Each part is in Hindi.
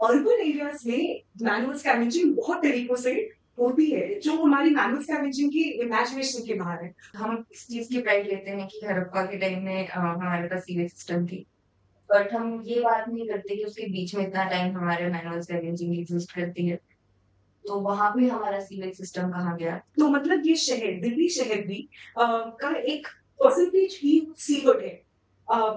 अर्बन एरियाज में मैनुअल स्कैवेंजिंग बहुत तरीकों से होती है, जो हमारी मैनुअल स्कैवेंजिंग की इमेजिनेशन के बाहर है। हम इस चीज की प्राइड लेते हैं कि हड़प्पा के टाइम में हमारे पास सीवेज सिस्टम थी, बट हम ये बात नहीं करते कि उसके बीच में इतना टाइम हमारे मैनुअल स्कैवेंजिंग एग्जिस्ट करती है, तो वहां पे हमारा सीवेज सिस्टम कहाँ गया। तो मतलब ये शहर, दिल्ली शहर भी का एक परसेंटेज ही सीवर्ड है,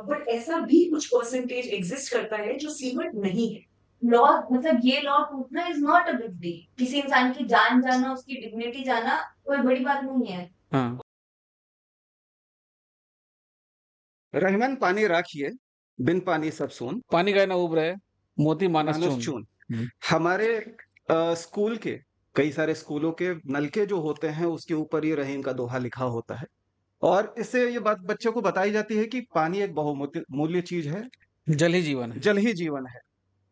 बट ऐसा भी कुछ परसेंटेज एग्जिस्ट करता है जो सीवर्ड नहीं है। लॉ मतलब ये लॉ टूटना is not a big deal. किसी इंसान की जान जाना, उसकी डिग्निटी जाना कोई बड़ी बात नहीं है। हाँ। रहमन पानी राखिए, बिन पानी सब सून, पानी का ना उब रहे, मोती मानस मानुस चून। चून। हमारे स्कूल के कई सारे स्कूलों के नलके जो होते हैं उसके ऊपर ये रहीम का दोहा लिखा होता है, और इससे ये बात बच्चों को बताई जाती है कि पानी एक बहुमूल्य चीज है, जल ही जीवन है। जल ही जीवन है।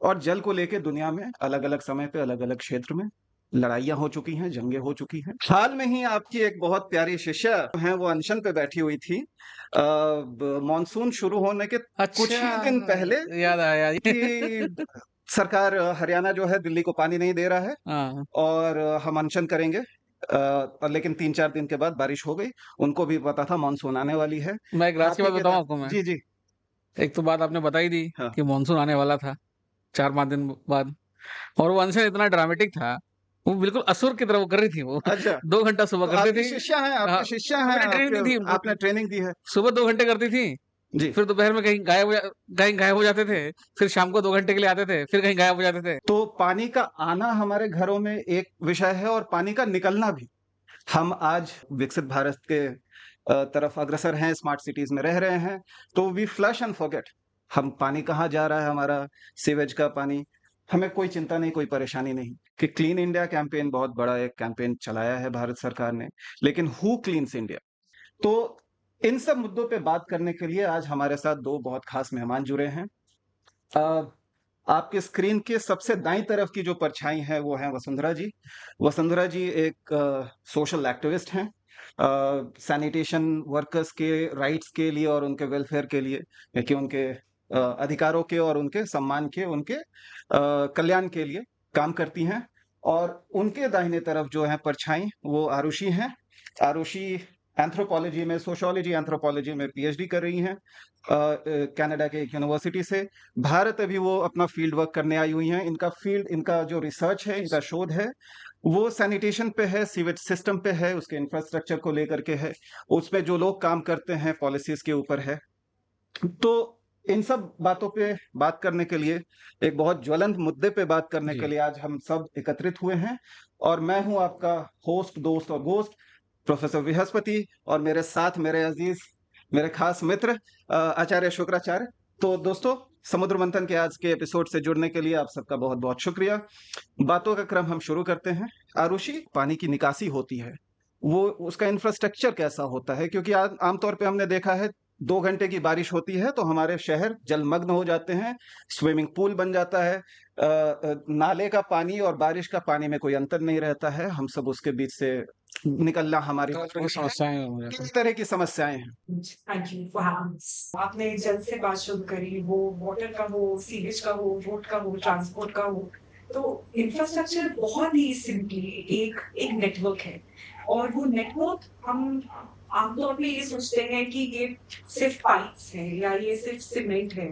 और जल को लेके दुनिया में अलग अलग समय पे अलग अलग क्षेत्र में लड़ाइयां हो चुकी हैं, जंगें हो चुकी हैं। हाल में ही आपकी एक बहुत प्यारी शिष्या है, वो अनशन पे बैठी हुई थी मॉनसून शुरू होने के कुछ ही दिन पहले याद आया। कि सरकार हरियाणा जो है दिल्ली को पानी नहीं दे रहा है हाँ। और हम अनशन करेंगे। लेकिन 3-4 दिन के बाद बारिश हो गई। उनको भी पता था मानसून आने वाली है। मैं एक राज की बात हाथी के बताऊं दांत- आपको। मैं जी जी एक तो बात आपने बताई दी हाँ। कि मानसून आने वाला था 4-5 दिन बाद, और वो अनशन इतना ड्रामेटिक था, वो बिल्कुल असुर की तरह वो कर रही थी। वो अच्छा 2 घंटा सुबह तो करती आपकी थी। शिष्या है, हाँ, आपकी शिष्या है, मैंने ट्रेनिंग दी थी आपके, आपने उनको। ट्रेनिंग दी है सुबह 2 घंटे करती थी, जी। फिर दोपहर में कहीं गायब हो जाते थे, फिर शाम को 2 घंटे के लिए आते थे, फिर कहीं गायब हो जाते थे। तो पानी का आना हमारे घरों में एक विषय है और पानी का निकलना भी। हम आज विकसित भारत के तरफ अग्रसर हैं, स्मार्ट सिटीज में रह रहे हैं, तो वी फ्लश एंड फॉरगेट। हम पानी कहाँ जा रहा है, हमारा सीवेज का पानी, हमें कोई चिंता नहीं, कोई परेशानी नहीं। कि क्लीन इंडिया कैंपेन बहुत बड़ा एक कैंपेन चलाया है भारत सरकार ने, लेकिन हु क्लीन्स इंडिया। तो इन सब मुद्दों पे बात करने के लिए आज हमारे साथ दो बहुत खास मेहमान जुड़े हैं। आपके स्क्रीन के सबसे दाईं तरफ की जो परछाई है वो है वसुंधरा जी। वसुंधरा जी एक सोशल एक्टिविस्ट हैं, सैनिटेशन वर्कर्स के राइट्स के लिए और उनके वेलफेयर के लिए, कि उनके अधिकारों के और उनके सम्मान के, उनके कल्याण के लिए काम करती हैं। और उनके दाहिने तरफ जो है परछाई, वो आरुषि हैं। आरुषि एंथ्रोपोलॉजी में, सोशियोलॉजी एंथ्रोपोलॉजी में पीएचडी कर रही हैं कनाडा के एक यूनिवर्सिटी से। भारत अभी वो अपना फील्ड वर्क करने आई हुई हैं। इनका जो रिसर्च है, इनका शोध है, वो सैनिटेशन पे है, सीवेज सिस्टम पे है, उसके इंफ्रास्ट्रक्चर को लेकर के है, उसमें जो लोग काम करते हैं पॉलिसीज के ऊपर है। तो इन सब बातों पे बात करने के लिए, एक बहुत ज्वलंत मुद्दे पे बात करने के लिए आज हम सब एकत्रित हुए हैं। और मैं हूं आपका होस्ट, दोस्त और गोस्ट प्रोफेसर बृहस्पति, और मेरे साथ मेरे अजीज, मेरे खास मित्र आचार्य शुक्राचार्य। तो दोस्तों, समुद्र मंथन के आज के एपिसोड से जुड़ने के लिए आप सबका बहुत बहुत शुक्रिया। बातों का क्रम हम शुरू करते हैं। आरुषि, पानी की निकासी होती है, वो उसका इंफ्रास्ट्रक्चर कैसा होता है? क्योंकि आमतौर पे हमने देखा है 2 घंटे की बारिश होती है तो हमारे शहर जलमग्न हो जाते हैं, स्विमिंग पूल बन जाता है, नाले का पानी और बारिश का पानी में कोई अंतर नहीं रहता है, हम सब उसके बीच से निकलना हमारी समस्याएं हो जाती हैं। किस तरह की समस्याएं हैं? थैंक यू फॉर आपने जल से बात शुरू करी, वो वाटर का हो, सीवेज का हो, रोड का हो, ट्रांसपोर्ट का हो। तो इंफ्रास्ट्रक्चर बहुत ही सिंपली एक नेटवर्क है, और वो नेटवर्क हम आमतौर पे ये सोचते हैं कि ये सिर्फ पाइप्स है, या ये सिर्फ सीमेंट है,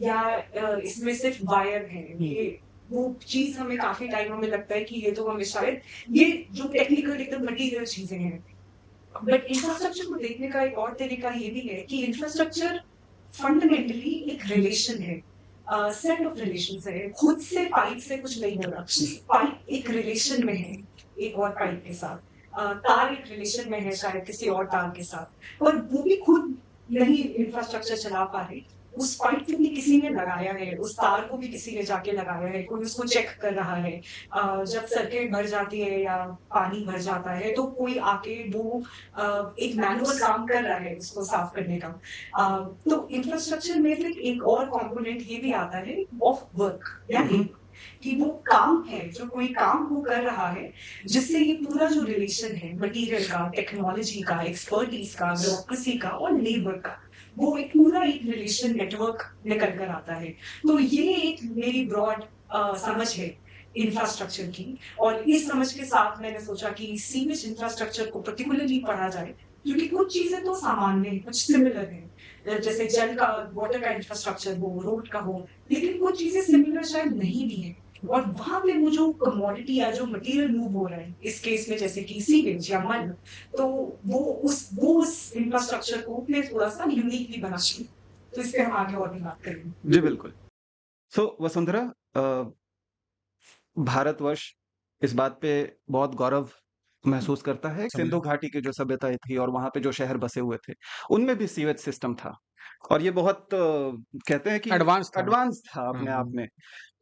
या इसमें सिर्फ वायर है। ये वो चीज हमें काफी टाइम हमें लगता है कि ये तो हमें शायद, ये जो टेक्निकल एकदम मटीरियल चीजें हैं। बट इंफ्रास्ट्रक्चर को देखने का एक और तरीका ये भी है कि इंफ्रास्ट्रक्चर फंडामेंटली एक रिलेशन है, सेट ऑफ रिलेशंस है। खुद से पाइप से कुछ नहीं हो रहा, पाइप एक रिलेशन में है एक और पाइप के साथ, तार एक रिलेशन में है शायद किसी और तार के साथ, और वो भी खुद नहीं इंफ्रास्ट्रक्चर चला पा रही। उस पाइप को भी किसी ने लगाया है, उस तार को भी किसी ने जाके लगाया है, कोई उसको चेक कर रहा है। जब सड़कें भर जाती है या पानी भर जाता है तो कोई आके वो एक मैनुअल काम कर रहा है उसको साफ करने का। तो इंफ्रास्ट्रक्चर में फिर एक और कंपोनेंट ये भी आता है ऑफ वर्क, यानी कि वो काम है, जो कोई काम वो कर रहा है, जिससे ये पूरा जो रिलेशन है मटेरियल का, टेक्नोलॉजी का, एक्सपर्टीज का, ब्यूरोक्रेसी का और लेबर का, वो एक पूरा एक रिलेशन नेटवर्क निकल कर आता है। तो ये एक मेरी ब्रॉड समझ है इंफ्रास्ट्रक्चर की, और इस समझ के साथ मैंने सोचा कि सीवेज इंफ्रास्ट्रक्चर को पर्टिकुलरली पढ़ा जाए, क्योंकि कुछ चीजें तो सामान्य हैं, कुछ सिमिलर हैं, जैसे जल का, वाटर का इंफ्रास्ट्रक्चर हो, रोड का हो, लेकिन कुछ चीजें सिमिलर शायद नहीं भी है। और वहां पे वो जो कमोडिटी या जो मटेरियल मूव हो रहा है, इस केस में जैसे कि सीवेज या मल, तो वो उस इंफ्रास्ट्रक्चर को फिर थोड़ा सा यूनिक भी बनाती है। तो इस पे हम आगे और भी बात करेंगे। जी बिल्कुल। सो वसुंधरा, भारतवर्ष इस बात पे बहुत गौरव महसूस करता है। सिंधु घाटी की जो सभ्यताएं थी और वहां पे जो शहर बसे हुए थे, उनमें भी सीवेज सिस्टम था, और ये बहुत कहते हैं कि एडवांस था। एडवांस था अपने आप में।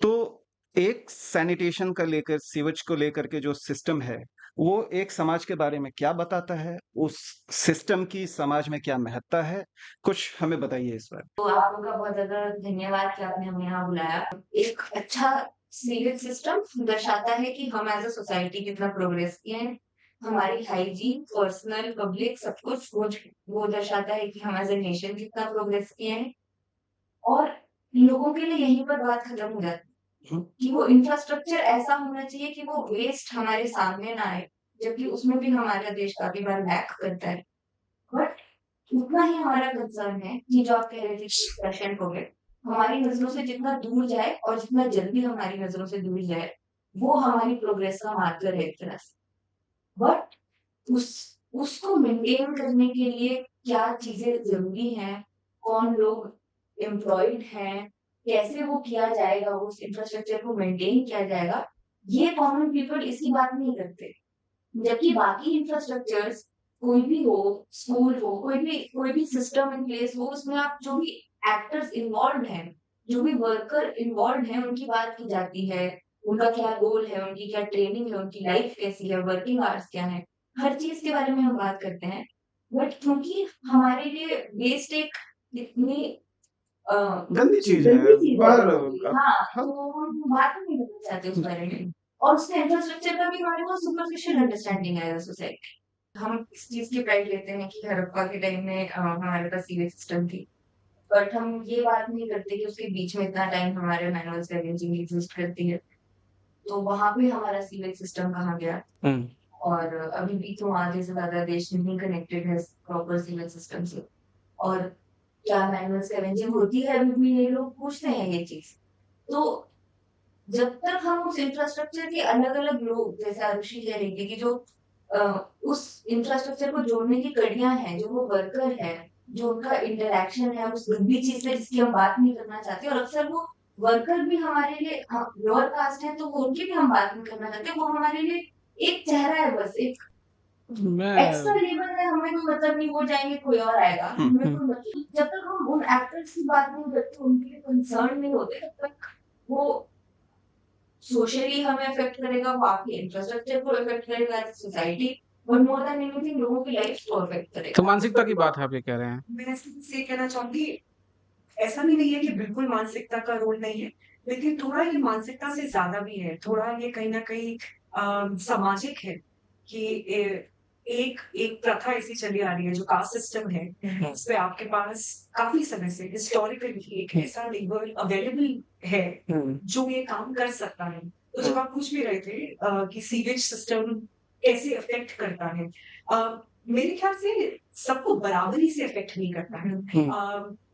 तो एक सैनिटेशन का लेकर, सीवेज को लेकर के जो सिस्टम है, वो एक समाज के बारे में क्या बताता है, उस सिस्टम की समाज में क्या महत्ता है, कुछ हमें बताइए इस बार। तो आप लोगों का बहुत ज्यादा धन्यवाद कि आपने हमें यहाँ बुलाया। एक अच्छा सीवेज सिस्टम दर्शाता है कि हम एज अ सोसाइटी कितना प्रोग्रेस किए हैं। हमारी हाइजीन, पर्सनल, पब्लिक सब कुछ वो दर्शाता है कि हम एज ए नेशन कितना प्रोग्रेस किए हैं। और लोगों के लिए यहीं पर बात खत्म हो जाती है कि वो इंफ्रास्ट्रक्चर ऐसा होना चाहिए कि वो वेस्ट हमारे सामने ना आए, जबकि उसमें भी हमारा देश काफी बार लैक करता है। बट उतना ही हमारा कंसर्न है कि जो आप कह रहे थे कि पेशेंट हो गए, हमारी नजरों से जितना दूर जाए और जितना जल्दी हमारी नजरों से दूर जाए, वो हमारी प्रोग्रेस का मार्कर है एक तरह से। बट उसको मेंटेन करने के लिए क्या चीजें जरूरी हैं, कौन लोग एम्प्लॉयड हैं, कैसे वो किया जाएगा, उस इंफ्रास्ट्रक्चर को मेंटेन किया जाएगा, ये कॉमन पीपल इसकी बात नहीं करते। जबकि बाकी इंफ्रास्ट्रक्चर्स कोई भी हो, स्कूल हो, कोई भी सिस्टम इन प्लेस हो, उसमें आप जो भी एक्टर्स इन्वॉल्व हैं, जो भी वर्कर इन्वॉल्व हैं, उनकी बात की जाती है, उनका क्या रोल है, उनकी क्या ट्रेनिंग है, उनकी लाइफ कैसी है, वर्किंग आवर्स क्या है, हर चीज के बारे में हम बात करते हैं। बट क्योंकि हमारे लिए वेस्ट एक इतनी गंदी चीज है, गंदी चीज है बाहर basically, हाँ, तो हम बात नहीं करना चाहते उस बारे में। और उसके इंफ्रास्ट्रक्चर का भी हमारे पास सुपरफिशियल अंडरस्टैंडिंग है सोसाइटी। हम इस चीज की प्राइड लेते हैं कि हड़प्पा के टाइम में हमारे पास सीवेज सिस्टम थी, बट हम ये बात नहीं करते कि उसके बीच में इतना टाइम हमारे मैनुअल स्कैवेंजिंग एग्जिस्ट करती है। तो वहां पे हमारा सीवेज सिस्टम कहाँ गया, और अभी भी तो आधे से ज्यादा देश नहीं कनेक्टेड है प्रॉपर सीवेज सिस्टम से। और क्या मैनुअल स्कैवेंजिंग होती है, अभी भी ये लोग पूछते हैं ये चीज। तो जब तक हम उस इंफ्रास्ट्रक्चर के अलग अलग लोग, जैसे आरुषि कह रही थी कि जो उस इंफ्रास्ट्रक्चर को जोड़ने की कड़ियां हैं, जो वो वर्कर है, जो उनका इंटरेक्शन है उस गंदी चीज से जिसकी हम बात नहीं करना चाहते, और अक्सर वो वर्कर भी हमारे लिए लोअर कास्ट है तो वो उनकी भी हम बात नहीं करना चाहते, वो हमारे लिए एक चेहरा है, बस एक एक्स्ट्रा मैं लेबर है, हमें कोई मतलब नहीं, वो जाएंगे कोई और आएगा, हमें कोई मतलब। जब तक हम उन एक्टर्स की बात नहीं करते, उनके लिए कंसर्न नहीं होते, तब तक वो सोशली हमें अफेक्ट करेगा, वो आपके इंफ्रास्ट्रक्चर को अफेक्ट करेगा, society, but more than anything लोगों की लाइफ को अफेक्ट तो करेगा। मानसिकता की बात आप ये कह रहे हैं। मैं सिर्फ ये कहना चाहूंगी, ऐसा भी नहीं है कि बिल्कुल मानसिकता का रोल नहीं है, लेकिन थोड़ा ये मानसिकता से ज्यादा भी है, थोड़ा ये कहीं ना कहीं सामाजिक है कि एक एक प्रथा ऐसी चली आ रही है जो कास्ट सिस्टम है, इस पे आपके पास काफी समय से हिस्टोरिकली एक ऐसा लेबर अवेलेबल है जो ये काम कर सकता है। तो जब आप पूछ भी रहे थे कि सीवेज सिस्टम कैसे अफेक्ट करता है, मेरे ख्याल से सबको बराबरी से अफेक्ट नहीं करता है।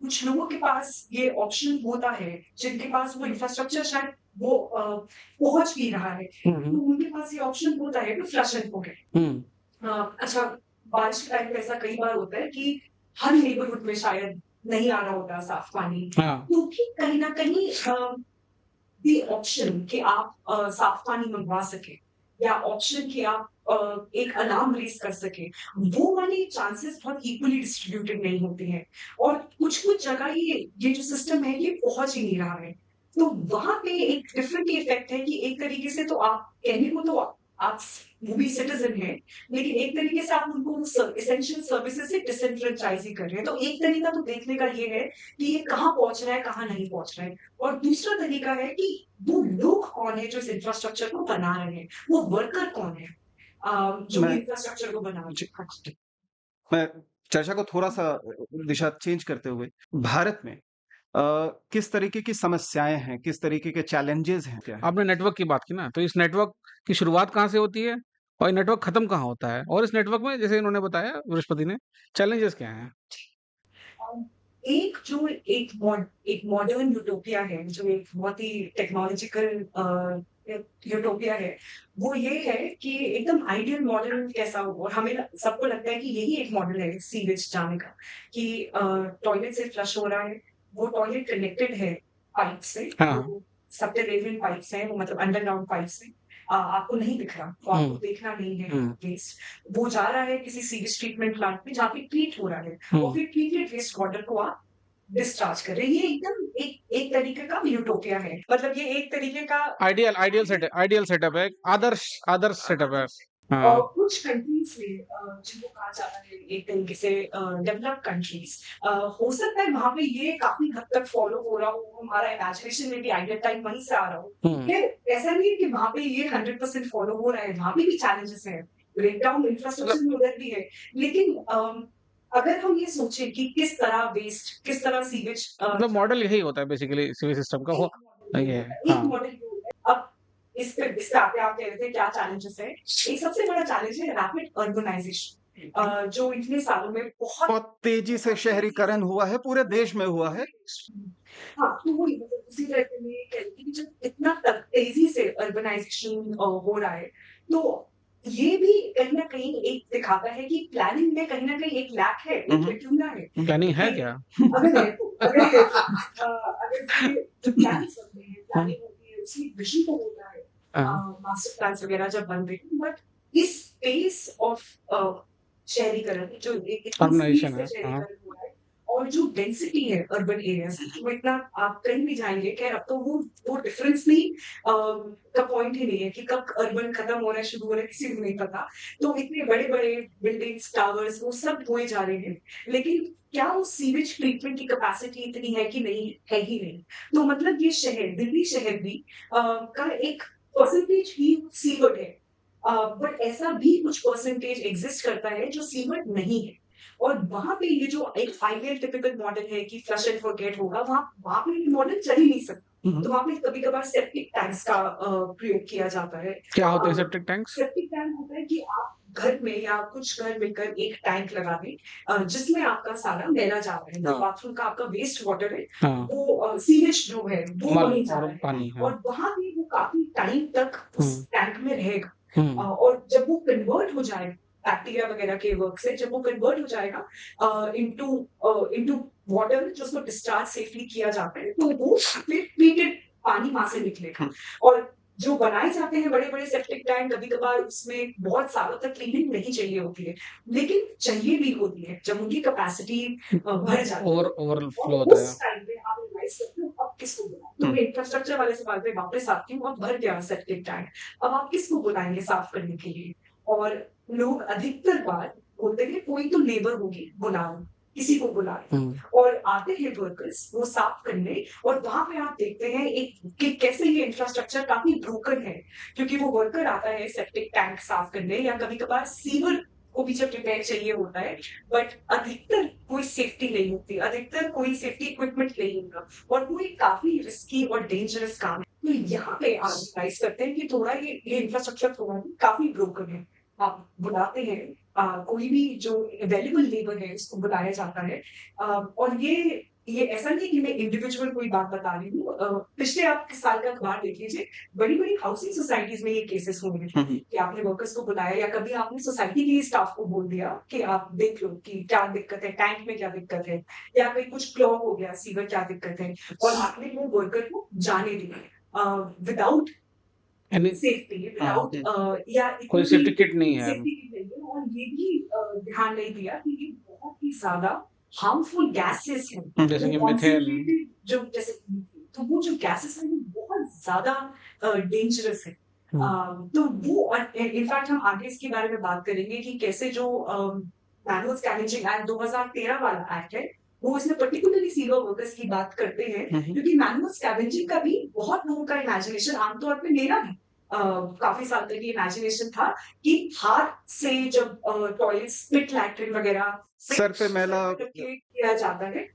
कुछ लोगों के पास ये ऑप्शन होता है, जिनके पास वो इंफ्रास्ट्रक्चर शायद वो पहुंच भी रहा है, तो उनके पास ये ऑप्शन होता है कि फ्लश एंड फॉरगेट। अच्छा, बारिश के टाइम पे ऐसा कई बार होता है कि हर नेबरहुड में शायद नहीं आ रहा होता साफ पानी, हाँ, तो भी कहीं ना कहीं ये ऑप्शन कि आप साफ पानी मंगवा सके, या ऑप्शन कि आप एक अलार्म रेज कर सके, वो वाले चांसेस बहुत इक्वली डिस्ट्रीब्यूटेड नहीं होते हैं, और कुछ कुछ जगह ये जो सिस्टम है ये पहुंच ही नहीं रहा है। तो वहां पे एक डिफरेंट इफेक्ट है कि एक तरीके से तो आप कहने को तो आप वो भी सिटीजन है, लेकिन एक तरीके से आप उनको एसेंशियल सर्विसेज से डिसएनफ्रेंचाइज ही कर रहे हैं। तो एक तरीका तो देखने का ये है कि ये कहाँ पहुंच रहा है, कहाँ नहीं पहुंच रहा है, और दूसरा तरीका है कि वो लोग कौन है जो इस इंफ्रास्ट्रक्चर को बना रहे हैं, वो वर्कर कौन है जो मैं- इंफ्रास्ट्रक्चर को बना रहे हैं। मैं चर्चा को थोड़ा-सा दिशा चेंज करते हुए, भारत में किस तरीके की समस्याएँ हैं, किस तरीके के चैलेंजेज़ हैं, क्या हैं? आपने नेटवर्क की बात की ना, तो इस नेटवर्क की शुरुआत कहाँ से होती है और ये नेटवर्क खत्म कहाँ होता है? और इस नेटवर्क में जैसे इन्होंने बताया बृहस्पति ने, चैलेंजेस क्या हैं? एक मॉडर्न यूटोपिया है, जो एक बहुत ही टेक्नोलॉजिकल यूटोपिया है, वो ये है कि एकदम आइडियल मॉडल कैसा हो, और हमें सबको लगता है कि यही एक मॉडल है सीवेज जाने का, कि टॉयलेट से फ्लश हो रहा है, वो टॉयलेट कनेक्टेड है पाइप से, हाँ। वो सबटरेनियन पाइप्स हैं, वो मतलब अंडरग्राउंड पाइप्स हैं। आपको नहीं दिख रहा, तो आपको देखना नहीं है हुँ। वेस्ट। वो जा रहा है किसी सीवेज ट्रीटमेंट प्लांट में, जहाँ पे ट्रीट हो रहा है, और हुँ। फिर ट्रीटेड वेस्ट वाटर को आप डिस्चार्ज कर रहे हैं। ये एकदम एक तरीके का यूटोपिया है, मतलब ये एक तरीके का आइडियल सेटअप है, आदर्श सेटअप है। हाँ। कुछ कंट्रीज में जिनको कहा जाता है एक तरीके से डेवलप्ड कंट्रीज, हो सकता है वहां पे ये काफी हद तक फॉलो हो रहा हो, हमारा इमेजिनेशन में भी आइडियल टाइप वहीं से आ रहा हो। हुँ। फिर ऐसा नहीं है कि वहां पे ये 100% फॉलो हो रहा है, वहां पे भी चैलेंजेस हैं, ब्रेकडाउन इंफ्रास्ट्रक्चर में उधर भी है। लेकिन अगर हम ये सोचें कि किस तरह सीवेज मतलब मॉडल यही होता है बेसिकली सिविल सिस्टम का वो ये है। एक हाँ। मॉडल ये होता है। अब इस पे आते आप कह रहे थे क्या चैलेंजेस है। एक सबसे बड़ा चैलेंज है रैपिड अर्बनाइजेशन, जो इतने सालों में बहुत तेज़ी से शहरीकरण हुआ है, पूरे देश में हुआ है। हाँ, तो वही मतलब उसी तरह से मैं ये कह रही थी कि जब इतना तेजी से अर्बनाइजेशन हो रहा है, तो ये भी कहीं न कहीं एक दिखाता है कि प्लानिंग में कहीं न कहीं एक लैक है, एक लैक्यूना है। प्लानिंग है क्या? अगर ये जो प्लान्स बनते हैं, प्लानिंग होती है, उसमें विज़न तो होता है, हाँ। मास्टर प्लान्स वगैरह जब बनते हैं, बट इस पेस ऑफ शहरीकरण जो इतनी अर्बनाइजेशन स्पीड से है। हाँ। शहरीकरण हो रहा है, और जो डेंसिटी है अर्बन एरियाज की, वो इतना आप कहीं भी जाएंगे, खैर अब तो वो डिफरेंस भी का पॉइंट ही नहीं है कि कब अर्बन खत्म हो रहा है, शुरू हो रहा है, किसी को नहीं पता। तो इतने बड़े बड़े बिल्डिंग्स, टावर्स, वो सब हुए जा रहे हैं, लेकिन क्या उस सीवेज ट्रीटमेंट की कैपेसिटी इतनी है कि नहीं है ही नहीं। तो मतलब ये शहर, दिल्ली शहर भी का एक परसेंटेज ही सीवर्ड है, बट ऐसा भी कुछ परसेंटेज एग्जिस्ट करता है जो सीवर्ड नहीं है, और वहां पे ये जो एक आइडियल टिपिकल मॉडल है कि फ्लश एंड फॉरगेट होगा, वहां पे ये मॉडल चल ही नहीं सकता। तो वहां पे कभी कभार सेप्टिक टैंक्स का प्रयोग किया जाता है। क्या होते हैं सेप्टिक टैंक्स? सेप्टिक टैंक होता है कि आप घर में या कुछ घर मिलकर एक टैंक लगा दें, जिसमें आपका सारा मैला जा रहा है, जो हाँ। बाथरूम का आपका वेस्ट वाटर है, हाँ। वो सीवेज जो है वो मल वहीं जा और रहा है, पानी। हाँ। और वहां पे वो काफी टाइम तक उस टैंक में रहेगा। हुँ। और जब वो कन्वर्ट हो जाए बैक्टीरिया वगैरह के वर्क से, जब वो कन्वर्ट हो जाएगा इनटू वाटर, जो उसको डिस्चार्ज सेफली किया जाता है, तो वो फिर ट्रीटेड पानी वहां से निकलेगा। और जो बनाए जाते हैं बड़े बड़े सेप्टिक टैंक, कभी कभार उसमें बहुत सालों तक क्लीनिंग नहीं चाहिए होती है, लेकिन चाहिए भी होती है जब उनकी कैपेसिटी भर जाती है। ओवरफ्लो और होता है। उस टाइम पे आप रियलाइज करते हो अब किसको बुलाएं। तो मैं इंफ्रास्ट्रक्चर वाले सवाल पे वापस आती हूँ, अब भर गया सेप्टिक टैंक, अब आप किसको बुलाएंगे साफ करने के लिए? और लोग अधिकतर बार बोलते हैं कोई तो लेबर होगी, बुलाओ, किसी को बुलाओ, और आते हैं वर्कर्स वो साफ करने, और वहां पे आप देखते हैं एक कि कैसे ये इंफ्रास्ट्रक्चर काफी ब्रोकन है, क्योंकि वो वर्कर आता है सेप्टिक टैंक साफ करने, या कभी कभार सीवर को भी जब रिपेयर चाहिए होता है, बट अधिकतर कोई सेफ्टी नहीं होती, अधिकतर कोई सेफ्टी इक्विपमेंट नहीं होता, और वो एक काफी रिस्की और डेंजरस काम है। तो यहाँ पे आप रियलाइज करते हैं कि थोड़ा ये इंफ्रास्ट्रक्चर थोड़ा काफी ब्रोकन है। आप बुलाते हैं कोई भी जो अवेलेबल लेबर है उसको बुलाया जाता है, और ये ऐसा नहीं कि मैं इंडिविजुअल कोई बात बता रही हूँ। पिछले आप साल का अखबार देख लीजिए, बड़ी बड़ी हाउसिंग सोसाइटीज में ये केसेस हुए हैं कि आपने वर्कर्स को बुलाया, या कभी आपने सोसाइटी के स्टाफ को बोल दिया कि आप देख लो कि क्या दिक्कत है, टैंक में क्या दिक्कत है, या कहीं कुछ क्लॉग हो गया, सीवर क्या दिक्कत है, और आपने वो वर्कर को जाने दिया विदाउट सेफ्टी, विदाउट या कोई सेफ्टी किट नहीं है। सेफ्टी किट नहीं है, और ये भी ध्यान नहीं दिया कि ये बहुत ही ज्यादा हार्मफुल गैसेस हैं, जैसे कि वो मीथेन। concentrated जो जैसे तो वो जो गैसेस हैं वो बहुत ज्यादा डेंजरस है। तो वो इनफैक्ट हम आगे इसके बारे में बात करेंगे कि कैसे जो मैनुअल स्कैवेंजिंग एक्ट 2013 वाला एक्ट है, वो इसमें पर्टिकुलरली सीवर वर्कर्स की बात करते हैं, क्योंकि मैनुअल स्कैवेंजिंग का भी बहुत लोगों का इमेजिनेशन आमतौर पे मेरा भी काफी साल तक ये इमेजिनेशन था कि हाथ से जब टॉयलेट स्पिट लैट्रिन वगैरह सर पे मैला करके किया जाता है।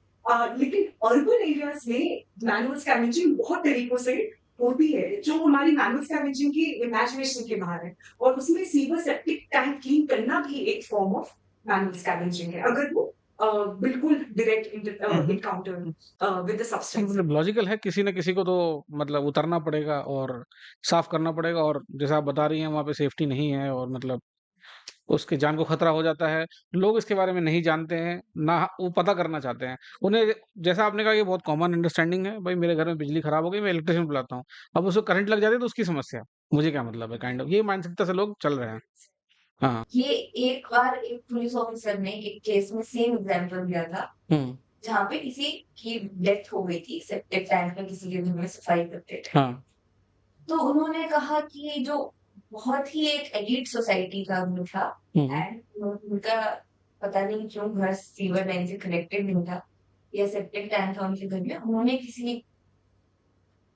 लेकिन अर्बन एरियाज में मैनुअल स्कैवेंजिंग बहुत तरीकों से होती है जो हमारी मैनुअल स्कैवेंजिंग की इमेजिनेशन के बाहर है, और उसमें सीवर सेप्टिक टैंक क्लीन करना भी एक फॉर्म ऑफ मैनुअल स्कैवेंजिंग है, अगर वो बिल्कुल direct encounter with the substance. मतलब लॉजिकल है, किसी न किसी को तो मतलब उतरना पड़ेगा और साफ करना पड़ेगा, और जैसा आप बता रही हैं वहाँ पे सेफ्टी नहीं है और मतलब उसके जान को खतरा हो जाता है। लोग इसके बारे में नहीं जानते हैं, ना वो पता करना चाहते हैं। उन्हें जैसा आपने कहा ये बहुत कॉमन अंडरस्टैंडिंग है, भाई मेरे घर में बिजली खराब हो गई, मैं इलेक्ट्रिशियन बुलाता हूँ। अब उसको करंट लग जाती है तो उसकी समस्या, मुझे क्या मतलब है, काइंड ऑफ ये मानसिकता से लोग चल रहे हैं। हाँ। ये एक बार एक पुलिस ऑफिसर ने एक केस में सेम एग्जांपल दिया था, हुँ, जहाँ पे किसी की डेथ हो गई थी, सेप्टिक टैंक में किसी के घर में सफाई करते थे। हाँ, तो उन्होंने कहा कि जो बहुत ही एक एलीट सोसाइटी का घर था, हुँ, एंड उनका पता नहीं क्यों घर सीवर लाइन से कनेक्टेड नहीं था या सेप्टिक टैंक था उनके घर में, उन्होंने किसी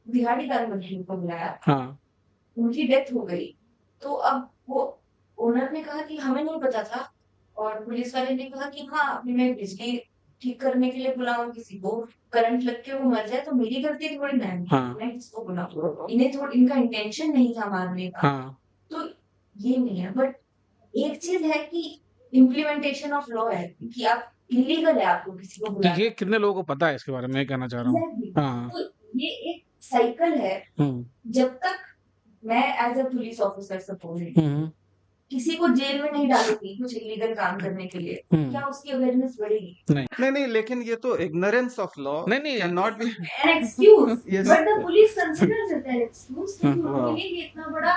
दिहाड़ीदार मजदूर को बुलाया, हाँ, उनकी डेथ हो गई। तो अब वो ओनर ने कहा कि हमें नहीं पता था, और पुलिस वाले ने कहा कि हाँ, अभी मैं बिजली ठीक करने के लिए बुलाऊँ किसी को, करंट लग के वो मर जाए तो मेरी गलती थोड़ी ना है, हाँ, मैं किसको बुलाऊँ? इनका इंटेंशन नहीं था मारने का, हाँ। तो ये नहीं है। बट एक चीज़ है कि इम्प्लीमेंटेशन ऑफ लॉ है कि आप इल्लीगल है आपको किसी को बुलाना। ये कितने लोगों को पता है इसके बारे में, मैं ये कहना चाह रहा हूँ। एग्ज़ैक्टली, हाँ, तो ये एक साइकिल है। हुँ, जब तक मैं as a police officer suppose हुँ, किसी को जेल में नहीं डालूँगी कुछ इल्लीगल काम करने के लिए, क्या हुँ। उसकी अवेयरनेस बढ़ेगी? नहीं नहीं, लेकिन ये तो इग्नोरेंस ऑफ लॉ नहीं, नहीं। Can not be An excuse, Yes. but the police considers it an excuse क्योंकि हाँ। उनके लिए ये इतना बड़ा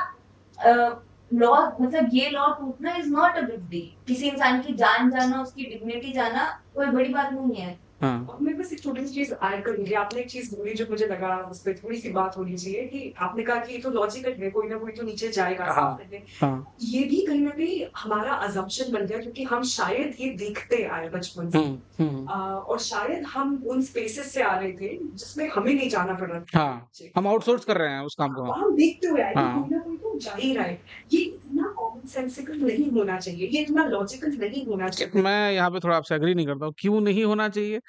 लॉ, मतलब ये लॉ टूटना is not a big deal. किसी इंसान की जान जाना, उसकी डिग्निटी जाना कोई बड़ी बात नहीं है। हाँ, अब मैं बस एक छोटी सी चीज ऐड करूंगी। आपने एक चीज बोली जो मुझे लगा उस पर थोड़ी सी बात होनी चाहिए, कि आपने कहा कि ये तो लॉजिकल है, कोई ना कोई तो नीचे जाएगा हाँ, साफ करने। हाँ, ये भी कहीं ना कहीं हमारा अजम्पशन बन गया, क्योंकि हम शायद ये देखते आए बचपन से, हुँ, हुँ, और शायद हम उन स्पेसेस से आ रहे थे जिसमें हमें नहीं जाना पड़ रहा था। हाँ। हम आउटसोर्स कर रहे हैं उस काम को। हम देखते हुए आए कि हाँ। कोई ना कोई तो जा ही रहा है। ये इतना कॉमन सेंसिकल नहीं होना चाहिए, ये इतना लॉजिकल नहीं होना चाहिए। मैं यहाँ पे थोड़ा आपसे एग्री नहीं करता हूँ। क्यों नहीं होना चाहिए?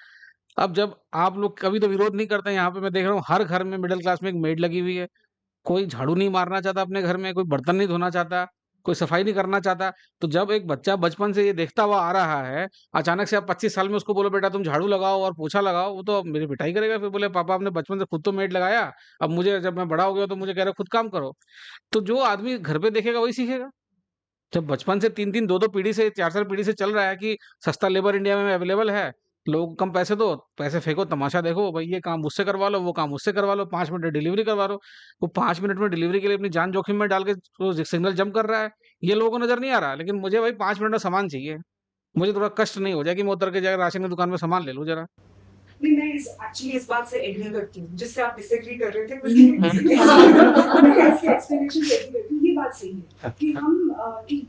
अब जब आप लोग कभी तो विरोध नहीं करते हैं, यहाँ पे मैं देख रहा हूँ हर घर में मिडल क्लास में एक मेड लगी हुई है। कोई झाड़ू नहीं मारना चाहता अपने घर में, कोई बर्तन नहीं धोना चाहता, कोई सफाई नहीं करना चाहता। तो जब एक बच्चा बचपन से ये देखता हुआ आ रहा है, अचानक से आप 25 साल में उसको बोलो बेटा तुम झाड़ू लगाओ और पोछा लगाओ, वो तो मेरी पिटाई करेगा। फिर बोले पापा आपने बचपन से खुद तो मेड लगाया, अब मुझे जब मैं बड़ा हो गया तो मुझे कह रहे हो खुद काम करो। तो जो आदमी घर पे देखेगा वही सीखेगा। जब बचपन से 3-3, 2-2 पीढ़ी से 4-4 पीढ़ी से चल रहा है कि सस्ता लेबर इंडिया में अवेलेबल है, लोगों को कम पैसे दो, पैसे फेंको, तमाशा देखो, भाई ये काम मुझसे करवा लो, वो काम मुझसे करवा लो, 5 मिनट में डिलीवरी करवा लो। वो 5 मिनट में डिलीवरी के लिए अपनी जान जोखिम में डाल के वो सिग्नल जंप कर रहा है, ये लोगों को नज़र नहीं आ रहा। लेकिन मुझे भाई 5 मिनट में सामान चाहिए, मुझे थोड़ा कष्ट नहीं हो जाए कि मैं उतर के जाकर राशन की दुकान में सामान ले लूँ ज़रा। नहीं, मैं एक्चुअली इस बात से एग्री करती हूँ जिससे आप डिसएग्री कर रहे थे, मैं इसकी एक्सप्लेनेशन एग्री करती हूँ। ये बात सही है कि हम कि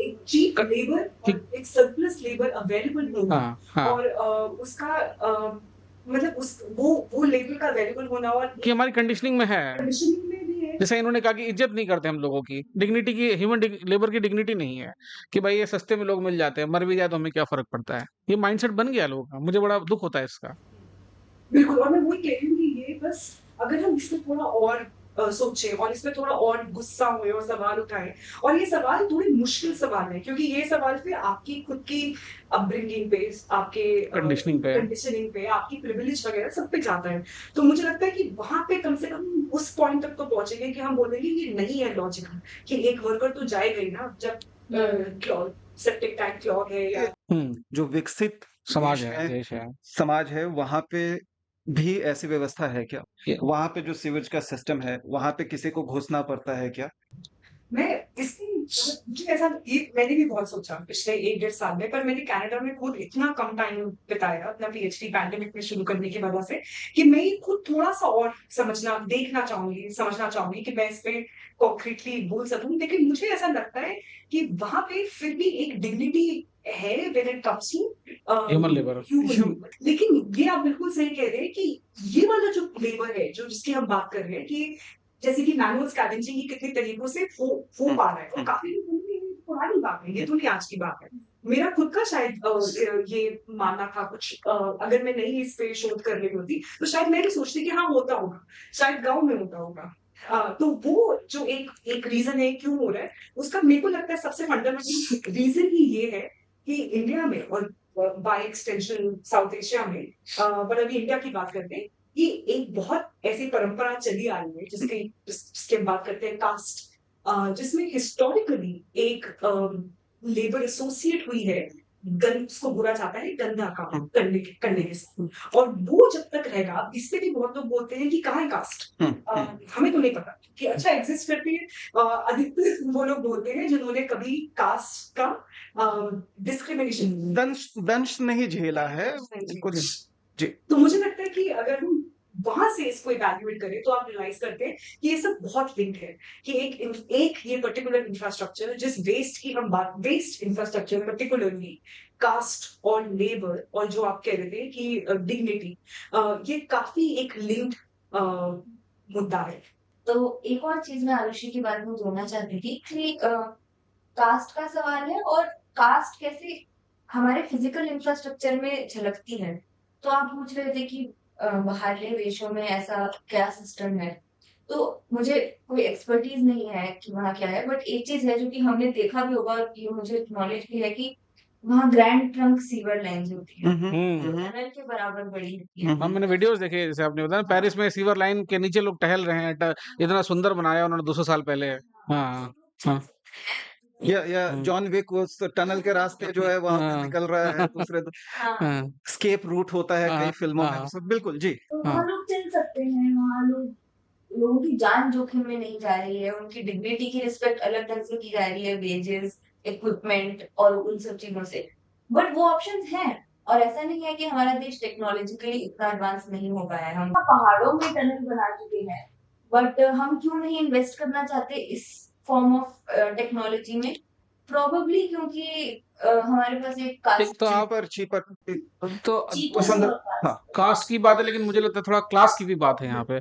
एक चीप लेबर और एक सरप्लस लेबर अवेलेबल होना, हाँ, हाँ। और उसका मतलब उस वो लेबर का अवेलेबल होना, और कि हमारी कंडीशनिंग में है। कंडीशनिंग में भी है। जैसे इन्होंने कहा कि इज्जत नहीं करते हम लोगों की, डिग्निटी की, लेबर की डिग्निटी नहीं है कि भाई ये सस्ते में लोग मिल जाते हैं, मर भी जाए तो हमें क्या फर्क पड़ता है। ये माइंडसेट बन गया लोगों का, मुझे बड़ा दुख होता है इसका। बिल्कुल, और मैं वही कह रही हूँ कि ये बस अगर हम इसमें थोड़ा और सोचें और इसमें थोड़ा और गुस्सा हुए और सवाल उठाएं, और ये सवाल थोड़े मुश्किल सवाल है, क्योंकि ये सवाल फिर आपकी खुद की अपब्रिंगिंग पे, आपके कंडीशनिंग पे, आपकी प्रिविलेज वगैरह सब पे जाता है। तो मुझे लगता है कि वहां पे कम से कम उस पॉइंट तक तो पहुंचेंगे कि हम बोलेंगे ये नहीं है लॉजिकल, कि एक वर्कर तो जाएगा ही ना जब सेप्टिक टैंक क्लॉग है या जो विकसित समाज देश है, देश है। समाज है, वहां पे भी ऐसी व्यवस्था है क्या? ये- वहां पे जो सीवेज का सिस्टम है, वहां पे किसी को घुसना पड़ता है क्या? मैं इसकी मुझे ऐसा मैंने भी बहुत सोचा पिछले 1-1.5 साल में, पर मैंने कनाडा में खुद इतना कम टाइम बिताया अपना पीएचडी पैंडेमिक में शुरू करने की वजह से, कि मैं खुद थोड़ा सा और समझना चाहूंगी कि मैं इस पे कॉन्क्रीटली बोल सकूं। लेकिन मुझे ऐसा लगता है कि वहां पे फिर भी एक डिग्निटी है when it comes to human labour. लेकिन ये आप बिल्कुल सही कह रहे हैं कि ये वाला जो लेबर है, जो जिसकी हम बात कर रहे हैं, कि जैसे कि मैनुअल स्कैवेंजिंग ही कितने तरीकों से हो पा रहा है, और काफी लोग बोलते हैं, ये पुरानी बात है, ये तो नहीं आज की बात है। मेरा खुद का शायद ये मानना था कुछ, अगर मैं नहीं इस पे शोध कर रही होती तो शायद मैं भी सोचती कि हाँ होता होगा, शायद गांव में होता होगा। तो वो जो एक रीजन है क्यों हो रहा है, उसका मेरे को लगता है सबसे फंडामेंटल रीजन ही ये है कि इंडिया में और बाय एक्सटेंशन साउथ एशिया में, पर अभी इंडिया की बात करते हैं, कि एक बहुत ऐसी परंपरा चली आ रही है जिसके हम बात करते हैं कास्ट, जिसमें हिस्टोरिकली एक लेबर एसोसिएट हुई है, उसको बुरा जाता है गंदा काम करने के साथ, और वो जब तक रहेगा, इससे भी बहुत लोग बोलते हैं कि कहाँ है कास्ट, हमें तो नहीं पता कि अच्छा एग्जिस्ट करती है। अधिकतर वो लोग बोलते हैं जिन्होंने कभी कास्ट का डिस्क्रिमिनेशन दंश नहीं झेला है कुछ। जी। तो मुझे लगता है कि अगर हम वहां से इसको इवैल्यूएट करें तो आप रियलाइज करते हैं कि ये सब बहुत लिंक्ड है, कि एक ये पर्टिकुलर इंफ्रास्ट्रक्चर, जिस वेस्ट की हम बात, वेस्ट इंफ्रास्ट्रक्चर पर्टिकुलरली कास्ट और लेबर और जो आप कह रहे थे कि डिग्निटी, ये काफी एक लिंक्ड मुद्दा है। तो एक और चीज मैं आरुषि की बात में जोड़ना चाहती थी कि कास्ट का सवाल है, और कास्ट कैसे हमारे फिजिकल इंफ्रास्ट्रक्चर में झलकती है। तो आप पूछ रहे थे कि बाहरले देशों में ऐसा क्या सिस्टम है, तो मुझे कोई एक्सपर्टीज नहीं है कि वहाँ क्या है, बट एक चीज है जो कि हमने देखा भी होगा और ये मुझे नॉलेज भी है कि वहाँ ग्रैंड ट्रंक सीवर लाइन्स होती है, टनल के बराबर बड़ी होती है। हाँ, मैंने वीडियोस देखे, जैसे आपने बताया पेरिस में सीवर लाइन के नीचे लोग टहल रहे हैं, इतना सुंदर बनाया उन्होंने 200 साल पहले। हाँ हाँ या जॉन विक उस टनल के रास्ते जो है वहां पे निकल रहा है, दूसरे हाँ, स्केप रूट होता है कई फिल्मों में, हाँ। तो बिल्कुल जी। तो वहाँ लोग चल सकते हैं, वहाँ लोगों की जान जोखिम में नहीं जा रही है, उनकी डिग्निटी की रिस्पेक्ट अलग ढंग से की जा रही है, वेजेस, इक्विपमेंट और उन सब चीजों से। बट वो ऑप्शंस हैं, और ऐसा नहीं है कि हमारा देश टेक्नोलॉजिकली इतना एडवांस नहीं हो पाया है। हम पहाड़ों में टनल बना चुके हैं, बट हम क्यों नहीं इन्वेस्ट करना चाहते इस फॉर्म ऑफ टेक्नोलॉजी में? प्रोबेबली क्योंकि हमारे पास एक कास्ट तो आप चीपर तो पसंद, हाँ कास्ट की बात है, लेकिन मुझे लगता है थोड़ा क्लास की भी बात है यहाँ पे।